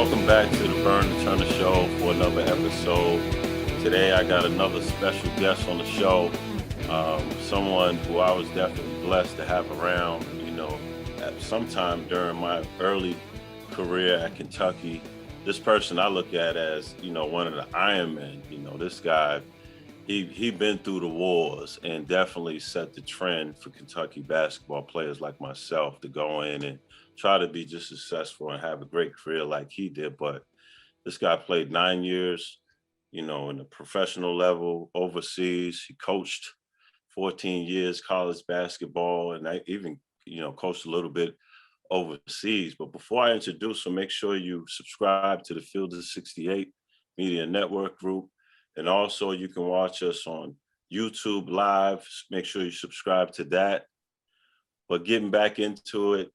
welcome back to the Burn the Turner Show for another episode. Today I got another special guest on the show, someone who I was definitely blessed to have around, at sometime during my early career at Kentucky. This person I look at as, one of the Iron Men. This guy, he been through the wars and definitely set the trend for Kentucky basketball players like myself to go in and try to be just successful and have a great career like he did. But this guy played 9 years, in the professional level overseas. He coached 14 years college basketball, and I even, coached a little bit overseas. But before I introduce him, make sure you subscribe to the Field of 68 Media Network group. And also you can watch us on YouTube Live. Make sure you subscribe to that. But getting back into it,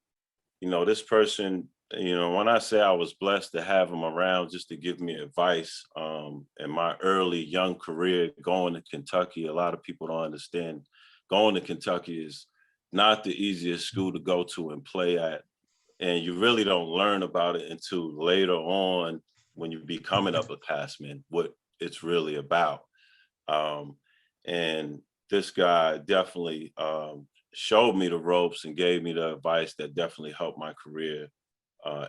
this person, when I say I was blessed to have him around just to give me advice in my early young career going to Kentucky, a lot of people don't understand going to Kentucky is not the easiest school to go to and play at. And you really don't learn about it until later on when you become an upperclassman, what it's really about. And this guy definitely showed me the ropes and gave me the advice that definitely helped my career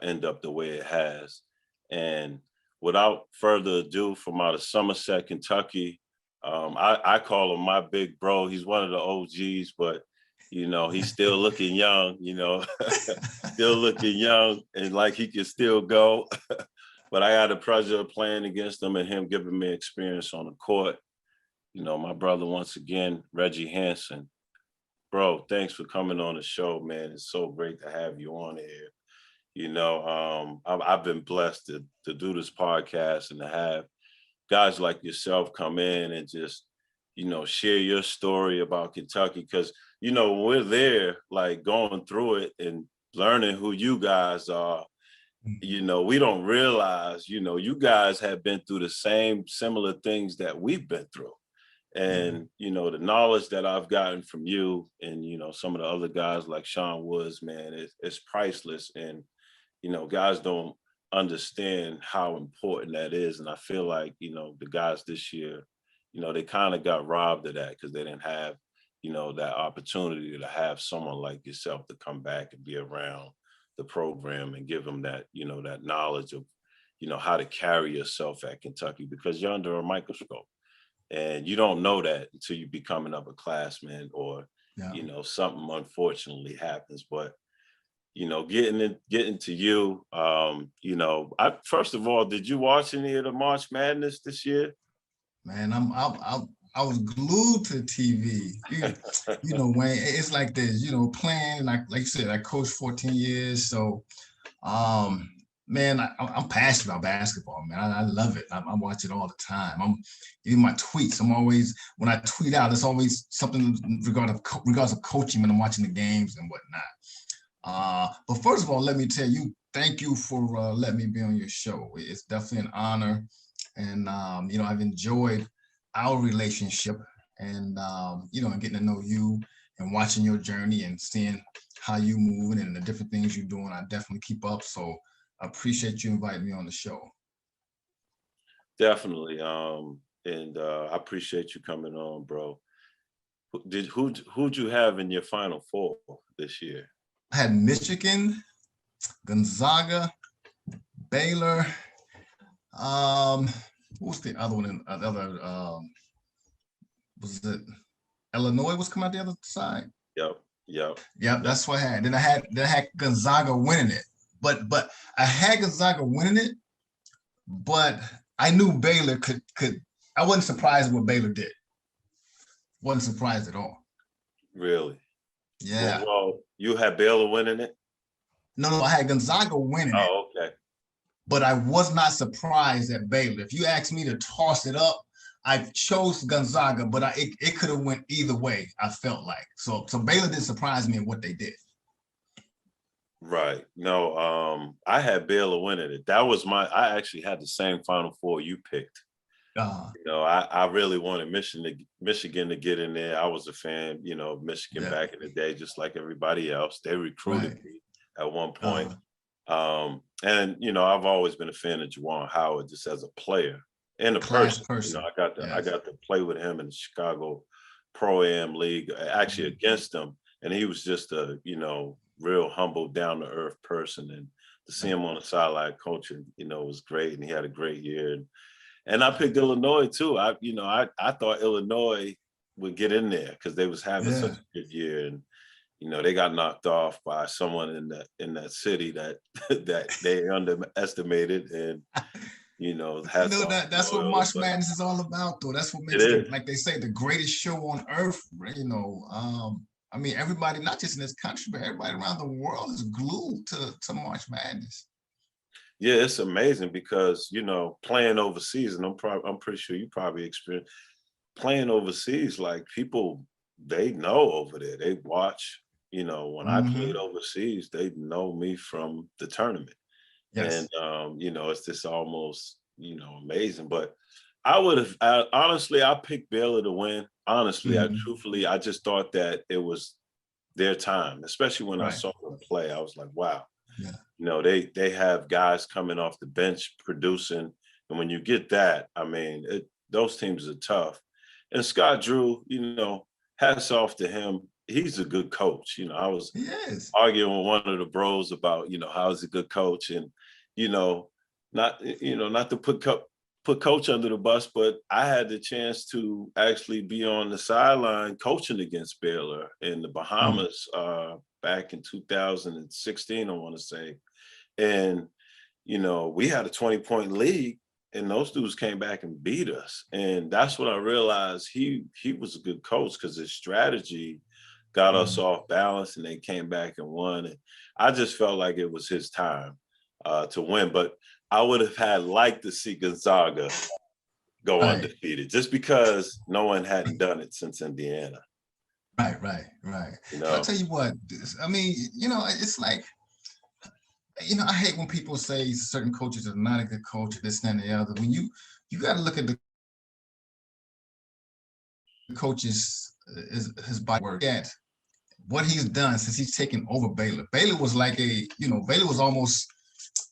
end up the way it has. And without further ado, from out of Somerset, Kentucky, I call him my big bro. He's one of the OGs, but he's still looking young, still looking young and like he can still go. But I had the pleasure of playing against him and him giving me experience on the court. My brother, once again, Reggie Hanson. Bro, thanks for coming on the show, man. It's so great to have you on here. I've been blessed to do this podcast and to have guys like yourself come in and just, share your story about Kentucky. Because, when we're there, like going through it and learning who you guys are, we don't realize, you guys have been through the same similar things that we've been through. And, the knowledge that I've gotten from you and, some of the other guys like Sean Woods, man, it's priceless. And, guys don't understand how important that is. And I feel like, the guys this year, they kind of got robbed of that because they didn't have, that opportunity to have someone like yourself to come back and be around the program and give them that, that knowledge of, how to carry yourself at Kentucky, because you're under a microscope. And you don't know that until you become an upperclassman or, something unfortunately happens. But, getting to you, first of all, did you watch any of the March Madness this year? Man, I was glued to TV. Wayne, it's like this, playing, like you said, I coached 14 years. So, man, I'm passionate about basketball, man. I love it. I watch it all the time. Even my tweets, when I tweet out, it's always something regards of coaching when I'm watching the games and whatnot. But first of all, let me tell you, thank you for letting me be on your show. It's definitely an honor. And, I've enjoyed our relationship and, and getting to know you and watching your journey and seeing how you moving and the different things you're doing. I definitely keep up. So I appreciate you inviting me on the show. Definitely. And I appreciate you coming on, bro. Who'd you have in your Final Four this year? I had Michigan, Gonzaga, Baylor. What's the other one? Was it Illinois was coming out the other side? Yep. That's what I had. Then I had Gonzaga winning it. But I had Gonzaga winning it, but I knew Baylor could. I wasn't surprised what Baylor did. Wasn't surprised at all. Really? Yeah. Well, you had Baylor winning it? No, I had Gonzaga winning it. Oh, okay. But I was not surprised at Baylor. If you asked me to toss it up, I chose Gonzaga, but it could have went either way, I felt like. So Baylor didn't surprise me in what they did. Right. No, I had Baylor winning it. I actually had the same Final Four you picked. I really wanted Michigan to get in there. I was a fan, of Michigan back in the day, just like everybody else. They recruited me at one point. And I've always been a fan of Juwan Howard just as a player and a Class person. person. I Yes. got to play with him in the Chicago Pro Am League, actually Mhm. against him, and he was just a real humble, down to earth person. And to see Right. him on the sideline coaching, was great, and he had a great year. And I picked Illinois too. I thought Illinois would get in there because they was having such Yeah. a good year, and they got knocked off by someone in that city that that they underestimated, and You hats know off that to that's what Loyola, March but Madness is all about, though. That's what it makes is. like they say, the greatest show on earth. I mean, everybody, not just in this country, but everybody around the world is glued to March Madness. Yeah, it's amazing because playing overseas, and I'm pretty sure you probably experienced playing overseas. Like people, they know over there. They watch. When I played Hmm. overseas, they know me from the tournament. And Yes. it's just almost amazing. But honestly, I picked Baylor to win. Honestly, Hmm. truthfully, I just thought that it was their time, especially when I Right. saw them play. I was like, wow, Yeah. they have guys coming off the bench producing, and when you get that, I mean, those teams are tough. And Scott Drew, hats off to him. He's a good coach. I was He is. arguing with one of the bros about how he's a good coach, and you know not to put coach under the bus, but I had the chance to actually be on the sideline coaching against Baylor in the Mm. Bahamas back in 2016, I want to say. And we had a 20-point lead, and those dudes came back and beat us. And that's when I realized he was a good coach because his strategy got us Mm. off balance, and they came back and won. And I just felt like it was his time to win. But I would have had liked to see Gonzaga go Right. undefeated just because no one hadn't done it since Indiana. Right. Right. Right. You But I know, tell you what, I mean, it's like, I hate when people say certain coaches are not a good coach, this, and the other. When you got to look at the coaches, his body work, at what he's done since he's taken over Baylor. Baylor was like Baylor was almost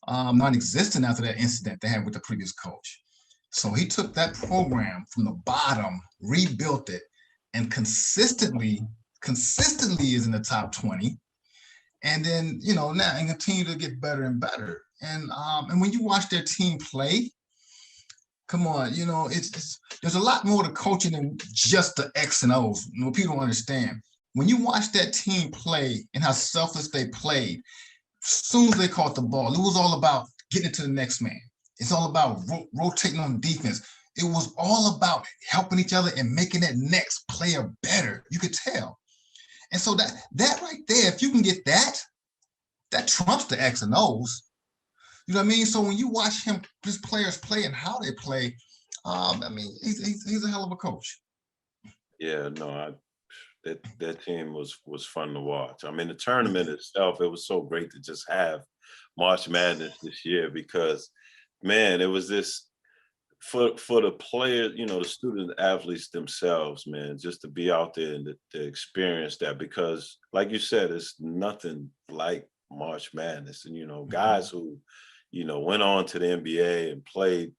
non-existent after that incident they had with the previous coach. So he took that program from the bottom, rebuilt it, and consistently is in the top 20. And then now and continue to get better and better. And when you watch their team play, come on, it's there's a lot more to coaching than just the X and O's. People don't understand. When you watch that team play and how selfless they played, as soon as they caught the ball, it was all about getting it to the next man. It's all about rotating on defense. It was all about helping each other and making that next player better. You could tell. And so that right there, if you can get that, that trumps the X and O's. You know what I mean? So when you watch his players play and how they play, I mean, he's a hell of a coach. yeah, no, that team was fun to watch. I mean, the tournament Yes. itself, it was so great to just have March Madness this year because, man, it was this for the players, the student athletes themselves, man, just to be out there and to experience that because, like you said, it's nothing like March Madness, and guys Mhm. who, went on to the NBA and played,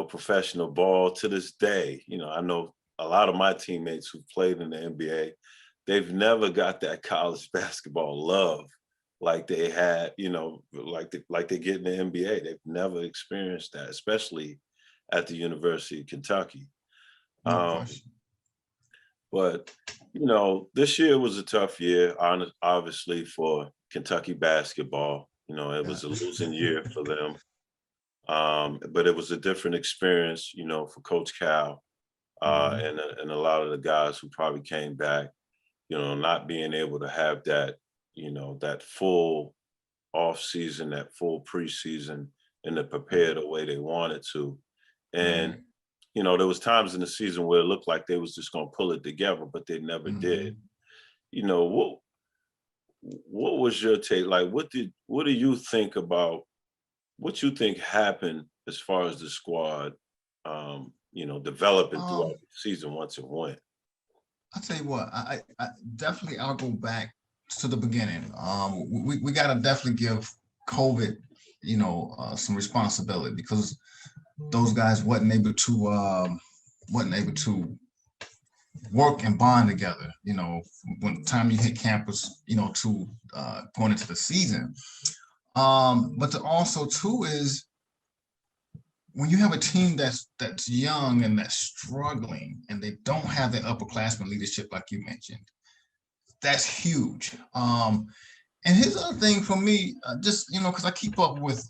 professional ball to this day. I know a lot of my teammates who played in the NBA, they've never got that college basketball love like they had, like they get in the NBA. They've never experienced that, especially at the University of Kentucky. No Um, question. but this year was a tough year, obviously for Kentucky basketball. It Yeah. was a losing year for them. But it was a different experience, for Coach Cal Mhm. and a lot of the guys who probably came back. Not being able to have that, that full off season, that full preseason, and to prepare the way they wanted to. And Right. there was times in the season where it looked like they was just going to pull it together, but they never did. Mhm. You know, what was your take? Like, what do you think about what you think happened as far as the squad, developing throughout Um, the season once it went? I'll tell you what, I definitely I'll go back to the beginning. We gotta definitely give COVID, some responsibility because those guys wasn't able to work and bond together. When the time you hit campus, to going into the season. But to also too is when you have a team that's young and that's struggling and they don't have that upperclassman leadership like you mentioned, that's huge. And here's the other thing for me, just because I keep up with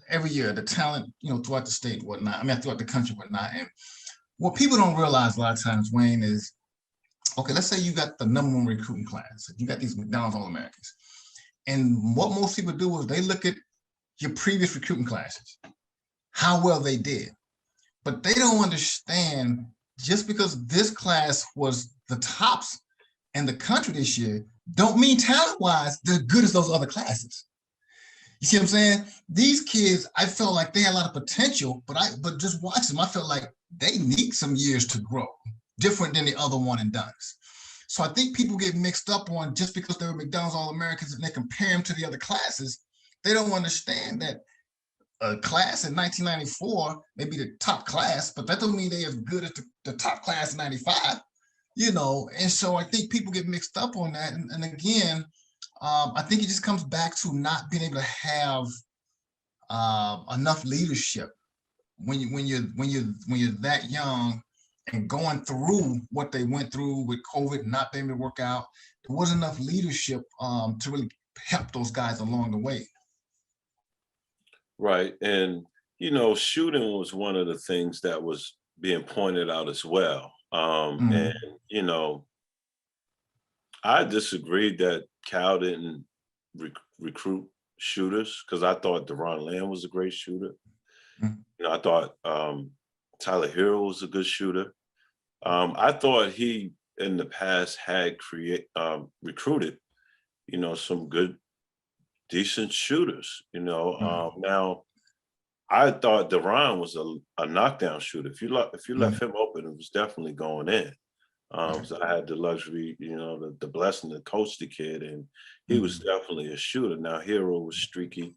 every year the talent, throughout the state, whatnot. I mean, throughout the country, whatnot. And what people don't realize a lot of times, Wayne, is okay. Let's say you got the number one recruiting class. You got these McDonald's All-Americans, and what most people do is they look at your previous recruiting classes, how well they did, but they don't understand just because this class was the tops in the country this year, don't mean talent-wise they're good as those other classes. You see what I'm saying? These kids, I felt like they had a lot of potential, but just watch them, I felt like they need some years to grow, different than the other one and dones. So I think people get mixed up on just because they were McDonald's All-Americans and they compare them to the other classes. They don't understand that a class in 1994 may be the top class, but that doesn't mean they're as good as the top class in 95. And so I think people get mixed up on that. And again, I think it just comes back to not being able to have enough leadership when you're that young and going through what they went through with COVID and not being able to work out. There wasn't enough leadership to really help those guys along the way. Right. And, shooting was one of the things that was being pointed out as well. And, I disagreed that Cal didn't recruit shooters because I thought Deron Lamb was a great shooter. I thought Tyler Hero was a good shooter. I thought he in the past had recruited, some good, decent shooters. Now I thought Deron was a knockdown shooter. If you left him open, it was definitely going in. So I had the luxury, the blessing to coach the kid, and he was definitely a shooter. Now Hero was streaky.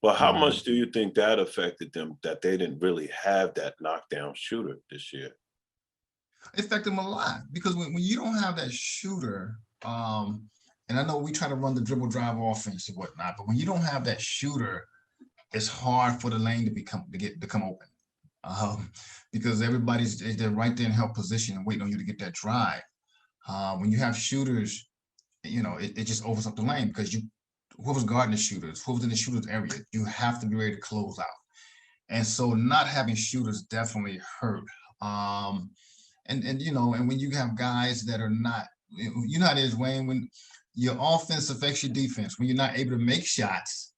But how much do you think that affected them that they didn't really have that knockdown shooter this year? It affected them a lot because when you don't have that shooter, and I know we try to run the dribble drive offense and whatnot, but when you don't have that shooter, it's hard for the lane to become open. Because they're right there in help position and waiting on you to get that drive. When you have shooters, it just opens up the lane because whoever's guarding the shooters, whoever's in the shooters area, you have to be ready to close out. And so not having shooters definitely hurt. And when you have guys that are not, how it is, Wayne, when your offense affects your defense, when you're not able to make shots,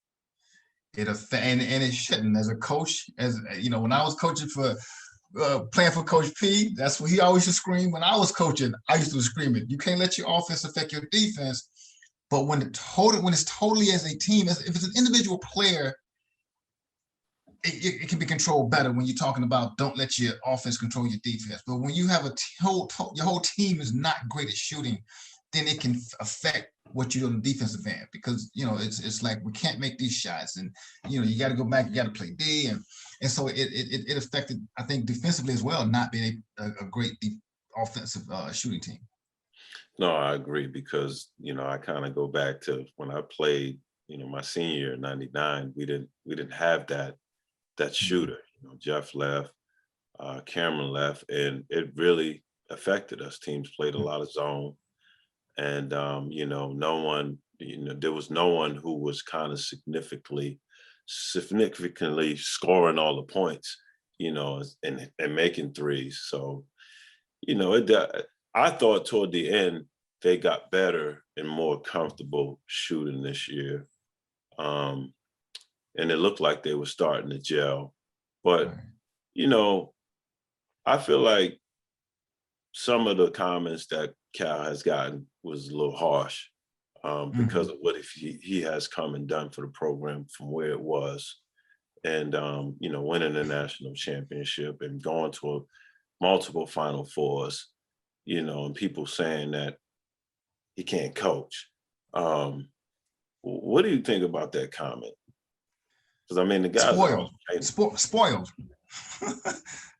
and it shouldn't. As a coach, when I was coaching for playing for Coach P, that's what he always used to scream. When I was coaching, I used to scream it. You can't let your offense affect your defense. But when it's totally as a team, if it's an individual player, it can be controlled better when you're talking about don't let your offense control your defense. But when you have your whole team is not great at shooting, then it can affect what you do on the defensive end because it's like we can't make these shots and you got to go back, you got to play D and so it affected, I think, defensively as well, not being a great offensive shooting team. No, I agree because I kind of go back to when I played, my senior year in '99. We didn't have that shooter. Jeff left, Cameron left, and it really affected us. Teams played a lot of zone, and no one, there was no one who was kind of significantly scoring all the points, and making threes. So, I thought toward the end they got better and more comfortable shooting this year. And it looked like they were starting to gel. But, I feel like some of the comments that Cal has gotten was a little harsh because of what he has come and done for the program from where it was. And, winning the national championship and going to multiple Final Fours, and people saying that he can't coach. What do you think about that comment? Because I mean, the guys are Spoiled, all trained. spoiled.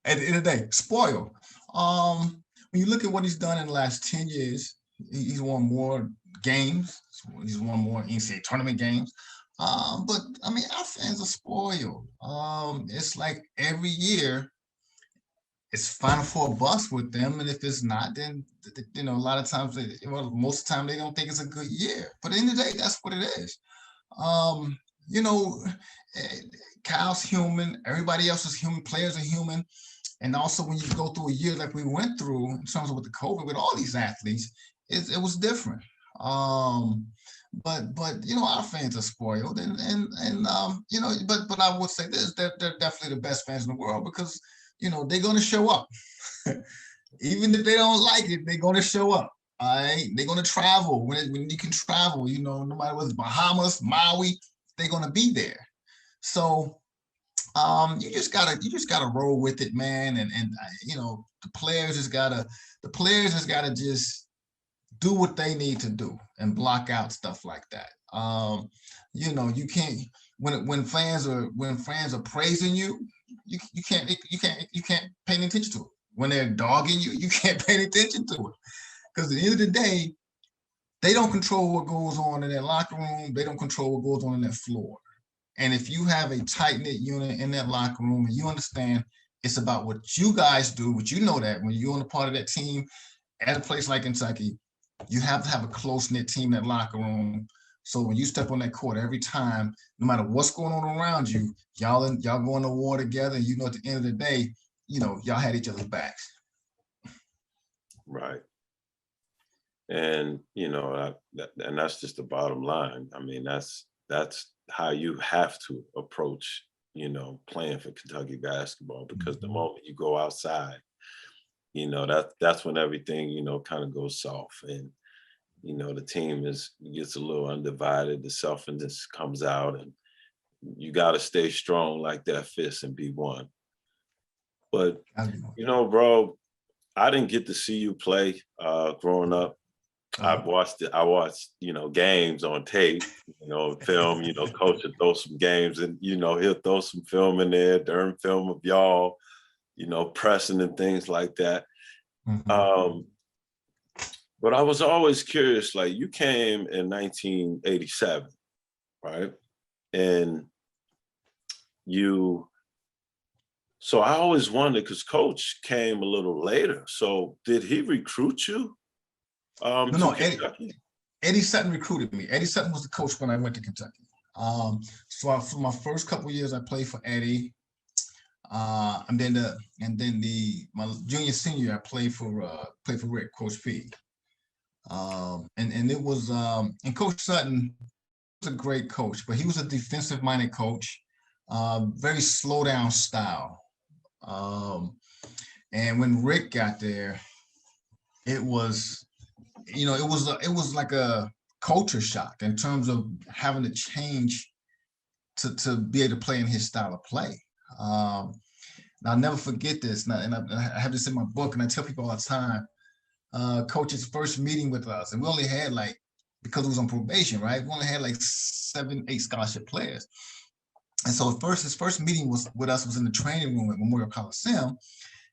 At the end of the day, spoiled. When you look at what he's done in the last 10 years, he's won more games. He's won more NCAA tournament games. But I mean, our fans are spoiled. It's like every year it's Final Four bust with them, and if it's not, then a lot of times, most of the time they don't think it's a good year. But at the end of the day, that's what it is. Um, you know, eh, Kyle's human. Everybody else is human. Players are human. And also, when you go through a year like we went through in terms of with the COVID, with all these athletes, it was different. Um, but our fans are spoiled, and but I would say this: they're definitely the best fans in the world because they're going to show up, even if they don't like it, they're going to show up. All right, they're going to travel when you can travel. No matter whether it's Bahamas, Maui, they're going to be there. So you just gotta roll with it, man. And the players just gotta just do what they need to do and block out stuff like that. You can't when fans are praising you, you can't pay any attention to it. When they're dogging you, you can't pay any attention to it. Because at the end of the day, they don't control what goes on in that locker room. They don't control what goes on in that floor. And if you have a tight knit unit in that locker room and you understand it's about what you guys do, but you know that when you're on a part of that team at a place like Kentucky, you have to have a close knit team in that locker room. So when you step on that court every time, no matter what's going on around you, y'all going to war together. And at the end of the day, y'all had each other's backs. Right. And and that's just the bottom line. I mean, that's how you have to approach playing for Kentucky basketball, because the moment you go outside, that's when everything kind of goes soft, and the team gets a little undivided, the selfishness comes out, and you got to stay strong like that fist and be one. But bro, I didn't get to see you play growing up. I watched games on tape, film, coach would throw some games and, he'll throw some film in there, during film of y'all, pressing and things like that. Mm-hmm. But I was always curious, like you came in 1987, right? And so I always wondered, because coach came a little later. So did he recruit you? No, Eddie Sutton recruited me. Eddie Sutton was the coach when I went to Kentucky. So for my first couple of years, I played for Eddie. And then my junior senior, I played for Rick, Coach P. And it was and Coach Sutton was a great coach, but he was a defensive minded coach, very slow down style. And when Rick got there, it was like a culture shock in terms of having to change to be able to play in his style of play. I'll never forget this, and I have this in my book, and I tell people all the time. Coach's first meeting with us, and we only had because it was on probation, right? We only had 7, 8 scholarship players. And so his first meeting with us was in the training room at Memorial Coliseum.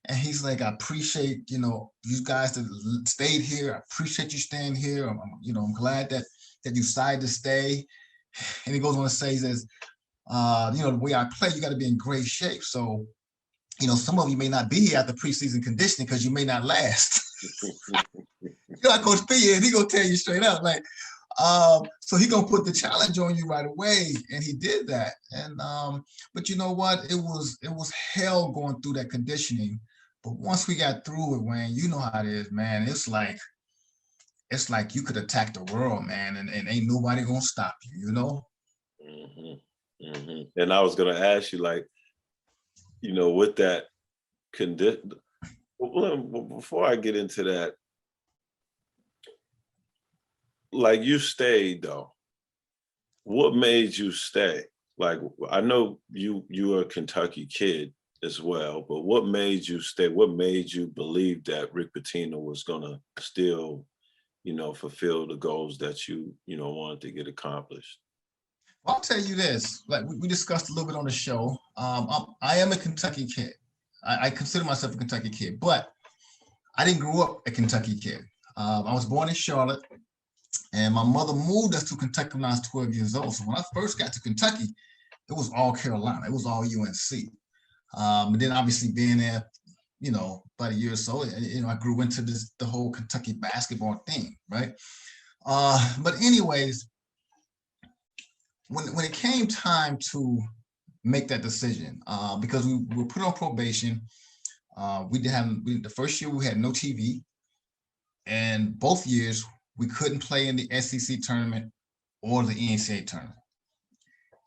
And he's like, I appreciate, you guys that stayed here. I appreciate you staying here. I'm glad that you decided to stay. And he goes on to say, he says, the way I play, you got to be in great shape. So, some of you may not be here after preseason conditioning because you may not last. Like Coach P is, he gonna tell you straight up, so he gonna put the challenge on you right away, and he did that. And but you know what? It was hell going through that conditioning. But once we got through it, Wayne, you know how it is, man. It's like you could attack the world, man, and ain't nobody gonna stop you, Mm-hmm. Mm-hmm. And I was gonna ask you, with that condition. Before I get into that, you stayed though. What made you stay? I know you're a Kentucky kid as well, but what made you stay? What made you believe that Rick Pitino was gonna still, fulfill the goals that you wanted to get accomplished? I'll tell you this, like we discussed a little bit on the show. I am a Kentucky kid. I consider myself a Kentucky kid, but I didn't grow up a Kentucky kid. I was born in Charlotte, and my mother moved us to Kentucky when I was 12 years old. So when I first got to Kentucky, it was all Carolina. It was all UNC. And then obviously being there, about a year or so, I grew into the whole Kentucky basketball thing, right? But anyways, when it came time to make that decision, because we were put on probation, the first year we had no TV, and both years we couldn't play in the SEC tournament or the NCAA tournament.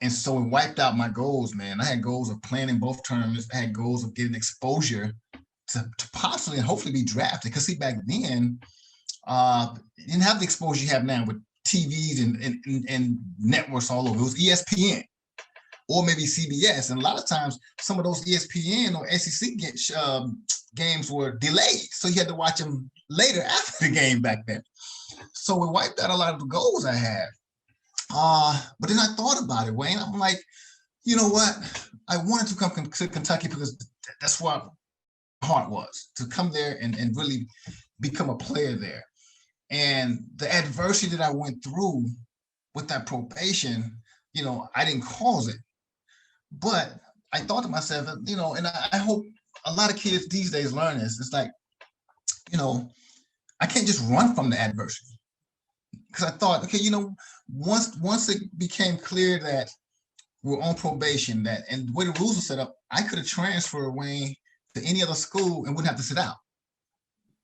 And so it wiped out my goals, man. I had goals of playing in both tournaments. I had goals of getting exposure to possibly and hopefully be drafted. Because see, back then, you didn't have the exposure you have now with TVs and networks all over. It was ESPN or maybe CBS. And a lot of times, some of those ESPN or SEC games were delayed. So you had to watch them later after the game back then. So it wiped out a lot of the goals I had. But then I thought about it, Wayne. I'm like, you know what? I wanted to come to Kentucky because that's what my heart was, to come there and really become a player there. And the adversity that I went through with that probation, I didn't cause it. But I thought to myself, and I hope a lot of kids these days learn this. It's like, I can't just run from the adversity. Because I thought, okay, once it became clear that we're on probation, and the way the rules were set up, I could have transferred Wayne to any other school and wouldn't have to sit out.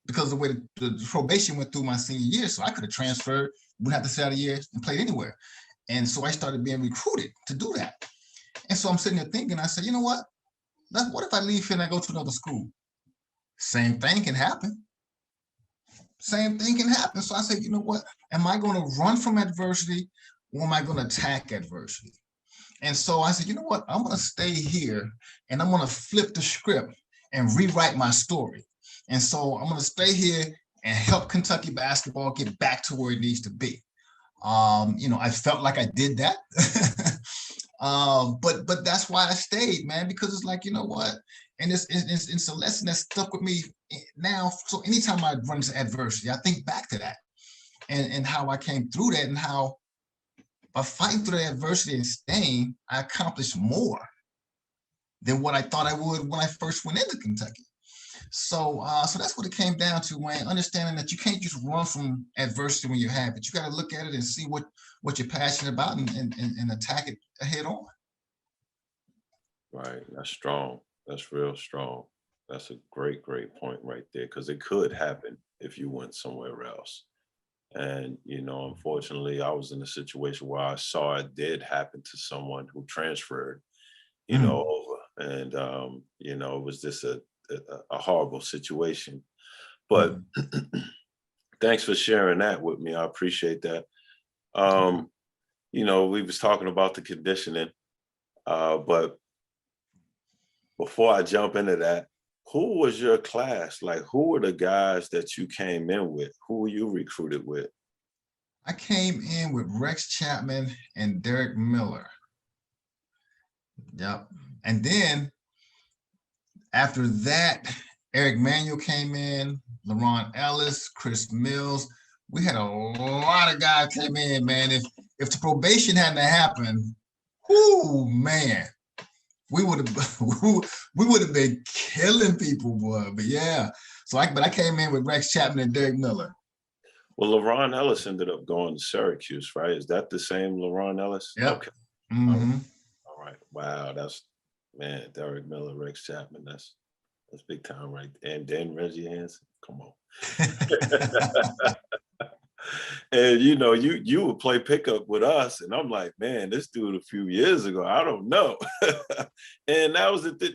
Because the way the probation went through my senior year, so I could have transferred, wouldn't have to sit out a year and played anywhere. And so I started being recruited to do that. And so I'm sitting there thinking, I said, you know what? What if I leave here and I go to another school? Same thing can happen. Same thing can happen. So I said, you know what? Am I going to run from adversity or am I going to attack adversity? And so I said, you know what? I'm going to stay here and I'm going to flip the script and rewrite my story. And so I'm going to stay here and help Kentucky basketball get back to where it needs to be. I felt like I did that. But that's why I stayed, man, because it's like, you know what? And it's a lesson that stuck with me now. So anytime I run into adversity, I think back to that and how I came through that and how by fighting through the adversity and staying, I accomplished more than what I thought I would when I first went into Kentucky. So that's what it came down to, Wayne, understanding that you can't just run from adversity when you have it. You got to look at it and see what you're passionate about and attack it head on. Right. That's strong. That's real strong. That's a great point right there, because it could happen if you went somewhere else. And, unfortunately, I was in a situation where I saw it did happen to someone who transferred, over. And, it was just a horrible situation. But thanks for sharing that with me. I appreciate that. We was talking about the conditioning, but before I jump into that, who was your class? Like, who were the guys that you came in with? Who were you recruited with? I came in with Rex Chapman and Derek Miller. Yep. And then after that, Eric Manuel came in, LaRon Ellis, Chris Mills. We had a lot of guys came in, man. If the probation hadn't happened, man, we would have been killing people, boy. But yeah, but I came in with Rex Chapman and Derek Miller. Well, LaRon Ellis ended up going to Syracuse, right? Is that the same LaRon Ellis? Yep. Okay. Mm-hmm. All right. Wow, man, Derek Miller, Rex Chapman. That's big time, right? And then Reggie Hanson. Come on. And you would play pickup with us, and I'm like, man, this dude a few years ago, I don't know. And that was the